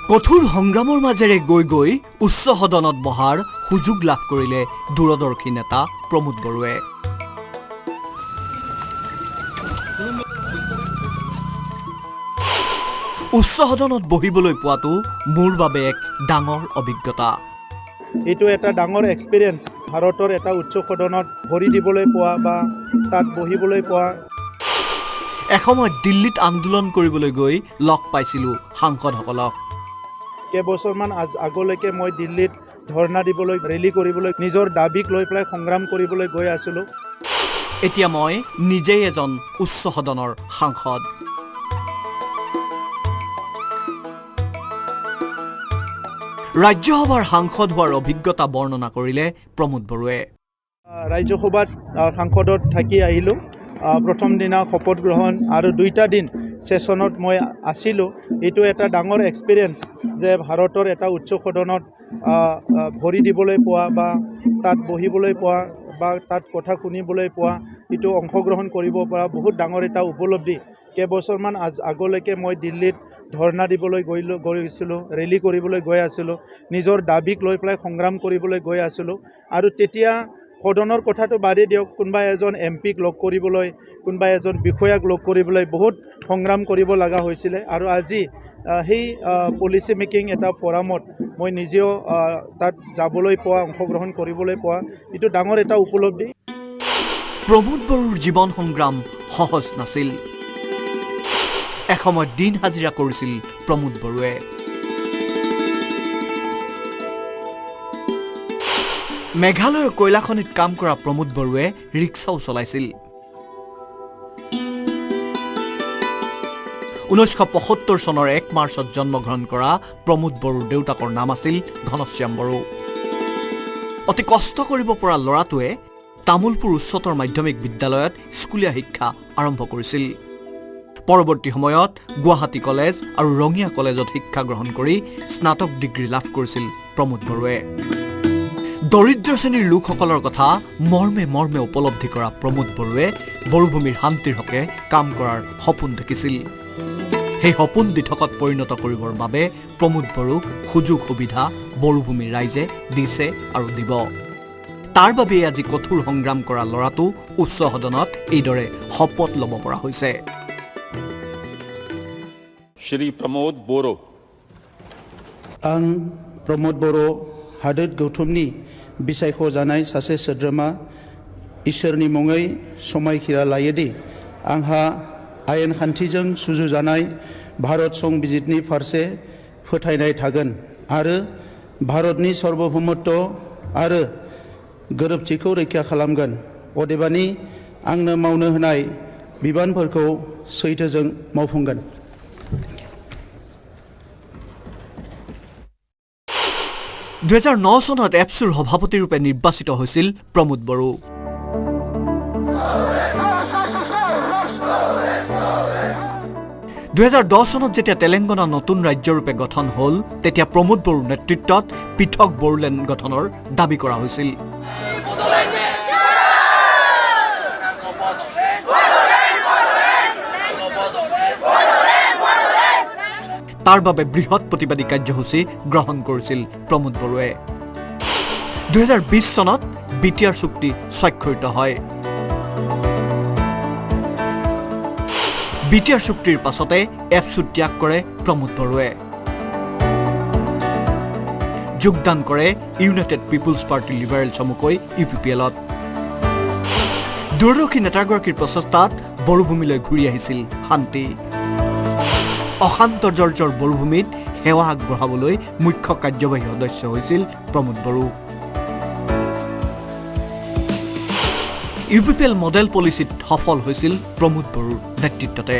কঠোৰ সংগ্ৰামৰ মাজেৰে গৈ গৈ উচ্চ সদনত বহাৰ সুযোগ লাভ কৰিলে দূৰদৰ্শী নেতা প্ৰমোদ বড়োৱে। উচ্চ সদনত বহিবলৈ পোৱাটো মোৰ বাবে এক ডাঙৰ অভিজ্ঞতা। এইটো এটা ডাঙৰ এক্সপিৰিয়েঞ্চ। ভাৰতৰ এটা উচ্চ সদনত ভৰি দিবলৈ পোৱা বা তাত বহিবলৈ পোৱা। এসময়ত দিল্লীত আন্দোলন কৰিবলৈ গৈ লগ পাইছিলোঁ সাংসদসকলক। কেইবছৰমান আগলৈকে মই দিল্লীত ধৰ্ণা দিবলৈ, ৰেলী কৰিবলৈ, নিজৰ দাবীক লৈ পেলাই সংগ্ৰাম কৰিবলৈ গৈ আছিলোঁ। এতিয়া মই নিজেই এজন উচ্চ সদনৰ সাংসদ। ৰাজ্যসভাৰ সাংসদ হোৱাৰ অভিজ্ঞতা বৰ্ণনা কৰিলে প্ৰমোদ বড়োৱে। ৰাজ্যসভাত সাংসদত থাকি আহিলোঁ। প্ৰথম দিনা শপত গ্ৰহণ আৰু 2টা দিন ছেছনত মই আছিলোঁ। এইটো এটা ডাঙৰ এক্সপিৰিয়েঞ্চ যে ভাৰতৰ এটা উচ্চ সদনত ভৰি দিবলৈ পোৱা বা তাত বহিবলৈ পোৱা বা তাত কথা শুনিবলৈ পোৱা, এইটো অংশগ্ৰহণ কৰিব পৰা বহুত ডাঙৰ এটা উপলব্ধি। কেইবছৰমান আগলৈকে মই দিল্লীত ধৰ্ণা দিবলৈ গৈছিলোঁ, ৰেলী কৰিবলৈ গৈ আছিলোঁ, নিজৰ দাবীক লৈ পেলাই সংগ্ৰাম কৰিবলৈ গৈ আছিলোঁ। আৰু তেতিয়া সদনৰ কথাটো বাদেই দিয়ক, কোনোবা এজন এমপিক লগ কৰিবলৈ, কোনোবা এজন বিষয়াক লগ কৰিবলৈ বহুত সংগ্ৰাম কৰিব লগা হৈছিলে। আৰু আজি সেই পলিচি মেকিং এটা ফৰামত মই নিজেও তাত যাবলৈ পোৱা, অংশগ্ৰহণ কৰিবলৈ পোৱা, এইটো ডাঙৰ এটা উপলব্ধি। প্ৰমোদ বড়োৰ জীৱন সংগ্ৰাম সহজ নাছিল। এসময়ত দিন হাজিৰা কৰিছিল প্ৰমোদ বড়োৱে। মেঘালয়ৰ কয়লাখনিত কাম কৰা প্ৰমোদ বড়োৱে ৰিক্সাও চলাইছিল। 1975 চনৰ 1 মাৰ্চত জন্মগ্ৰহণ কৰা প্ৰমোদ বড়োৰ দেউতাকৰ নাম আছিল ঘনশ্যাম বড়ো। অতি কষ্ট কৰিব পৰা ল'ৰাটোৱে তামোলপুৰ উচ্চতৰ মাধ্যমিক বিদ্যালয়ত স্কুলীয়া শিক্ষা আৰম্ভ কৰিছিল। পৰৱৰ্তী সময়ত গুৱাহাটী কলেজ আৰু ৰঙিয়া কলেজত শিক্ষা গ্ৰহণ কৰি স্নাতক ডিগ্ৰী লাভ কৰিছিল প্ৰমোদ বড়োৱে। দৰিদ্ৰ শ্ৰেণীৰ লোকসকলৰ কথা মৰ্মে মৰ্মে উপলব্ধি কৰা প্ৰমোদ বড়োৱে বড়োভূমিৰ শান্তিৰ হকে কাম কৰাৰ সপোন দেখিছিল। সেই সপোন দিঠকত পৰিণত কৰিবৰ বাবে প্ৰমোদ বড়োক সুযোগ সুবিধা বড়োভূমিৰ ৰাইজে দিছে আৰু দিব। তাৰ বাবেই আজি কঠোৰ সংগ্ৰাম কৰা ল'ৰাটো উচ্চ সদনত এইদৰে শপত ল'ব পৰা হৈছে। श्री प्रमोद बड़ो। आं प्रमोद बड़ो हादोर गौथुमनि बिसायख'जानाय सासे सोद्रोमा इसोरनि मुङै समायखिरा लायोदि आंहा आयेन खान्थिजों सुजुजानाय भारत संबिजितनि फारसे फोथायनाय थागोन आरो भारतनि सार्वभौमत्व आरो गोरोबथिखौ रैखा खालामगोन। अदेबानि आंनो मावनो होनाय बिबानफोरखौ सैथोजों मावफुंगोन। 2009 চনত এপছুৰ সভাপতি ৰূপে নিৰ্বাচিত হৈছিল প্ৰমোদ বড়ো। 2010 চনত যেতিয়া তেলেংগানা নতুন ৰাজ্যৰূপে গঠন হ'ল, তেতিয়া প্ৰমোদ বড়োৰ নেতৃত্বত পৃথক বড়োলেণ্ড গঠনৰ দাবী কৰা হৈছিল। তাৰ বাবে বৃহৎ প্ৰতিবাদী কাৰ্যসূচী গ্ৰহণ কৰিছিল প্ৰমোদ বড়োৱে। 2020 চনত বিটিআৰ চুক্তি স্বাক্ষৰিত হয়। বিটিআৰ চুক্তিৰ পাছতে এপছু ত্যাগ কৰে প্ৰমোদ বড়োৱে। যোগদান কৰে ইউনাইটেড পিপুলছ পাৰ্টি লিবাৰেল চমুকৈ UPPL-ত। দূৰদৰ্শী নেতাগৰাকীৰ প্ৰচেষ্টাত বড়োভূমিলৈ ঘূৰি আহিছিল শান্তি। অশান্ত জৰ্জৰ বড়োভূমিত সেৱা আগবঢ়াবলৈ মুখ্য কাৰ্যবাহী সদস্য হৈছিল প্ৰমোদ বড়ো। UPPL মডেল পলিচিত সফল হৈছিল প্ৰমোদ বড়োৰ নেতৃত্বতে।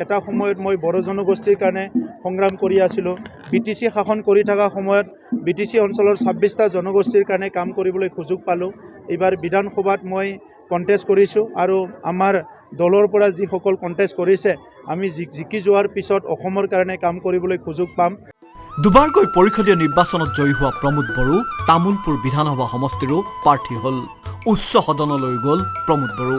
এটা সময়ত মই বড়ো জনগোষ্ঠীৰ কাৰণে সংগ্ৰাম কৰি আছিলোঁ। BTC শাসন কৰি থকা সময়ত BTC অঞ্চলৰ 26টা জনগোষ্ঠীৰ কাৰণে কাম কৰিবলৈ সুযোগ পালোঁ। এইবাৰ বিধানসভাত মই কণ্টেষ্ট কৰিছোঁ আৰু আমাৰ দলৰ পৰা যিসকল কণ্টেষ্ট কৰিছে, আমি জিকি যোৱাৰ পিছত অসমৰ কাৰণে কাম কৰিবলৈ সুযোগ পাম। দুবাৰকৈ পৰিষদীয় নিৰ্বাচনত জয়ী হোৱা প্ৰমোদ বড়ো তামোলপুৰ বিধানসভা সমষ্টিৰো প্ৰাৰ্থী হ'ল। উচ্চ সদনলৈ গ'ল প্ৰমোদ বড়ো।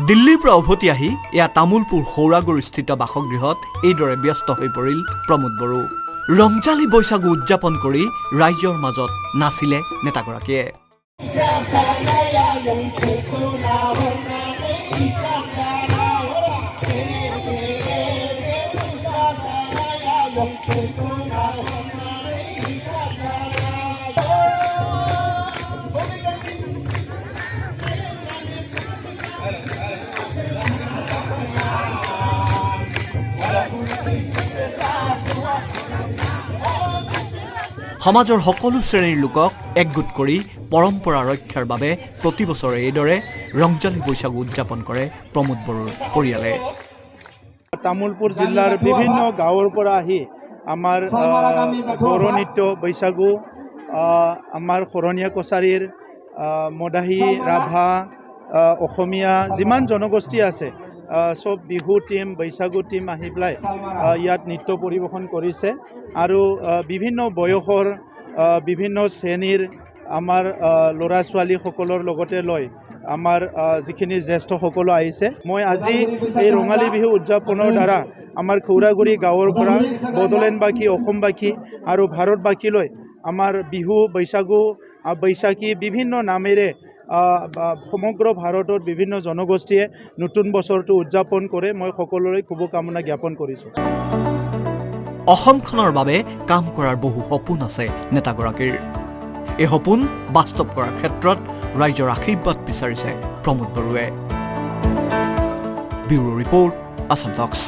দিল্লীৰ পৰা উভতি আহি এয়া তামোলপুৰ সৌৰাগুৰিস্থিত বাসগৃহত এইদৰে ব্যস্ত হৈ পৰিল প্ৰমোদ বড়ো। ৰংজালী বৈশাগু উদযাপন কৰি ৰাইজৰ মাজত নাচিলে নেতাগৰাকীয়ে। সমাজৰ সকলো শ্ৰেণীৰ লোকক একগোট কৰি পৰম্পৰা ৰক্ষাৰ বাবে প্ৰতি বছৰে এইদৰে ৰংজালী বৈশাগু উদযাপন কৰে প্ৰমোদ বড়োৰ পৰিয়ালে। তামোলপুৰ জিলাৰ বিভিন্ন গাঁৱৰ পৰা আহি আমাৰ বড়ো নৃত্য বৈশাগু, আমাৰ শৰণীয়া কছাৰীৰ, মদাহী, ৰাভা, অসমীয়া যিমান জনগোষ্ঠী আছে সব বিহু টিম, বৈশাগু টিম আহি পেলাই ইয়াত নৃত্য পৰিৱেশন কৰিছে। আৰু বিভিন্ন বয়সৰ বিভিন্ন শ্ৰেণীৰ আমাৰ ল'ৰা ছোৱালীসকলৰ লগতে লৈ আমাৰ যিখিনি জ্যেষ্ঠসকলো আহিছে। মই আজি এই ৰঙালী বিহু উদযাপনৰ দ্বাৰা আমাৰ খৌৰাগুৰি গাঁৱৰ পৰা বড়োলেণ্ডবাসী, অসমবাসী আৰু ভাৰতবাসীলৈ আমাৰ বিহু, বৈশাগু, বৈশাখী বিভিন্ন নামেৰে সমগ্ৰ ভাৰতৰ বিভিন্ন জনগোষ্ঠীয়ে নতুন বছৰটো উদযাপন কৰে। মই সকলোৰে শুভকামনা জ্ঞাপন কৰিছোঁ। অসমখনৰ বাবে কাম কৰাৰ বহু সপোন আছে নেতাগৰাকীৰ। এই সপোন বাস্তৱ কৰাৰ ক্ষেত্ৰত ৰাইজৰ আশীৰ্বাদ বিচাৰিছে প্ৰমোদ বড়োৱে। ব্যুৰো ৰিপৰ্ট, আসাম টক্স।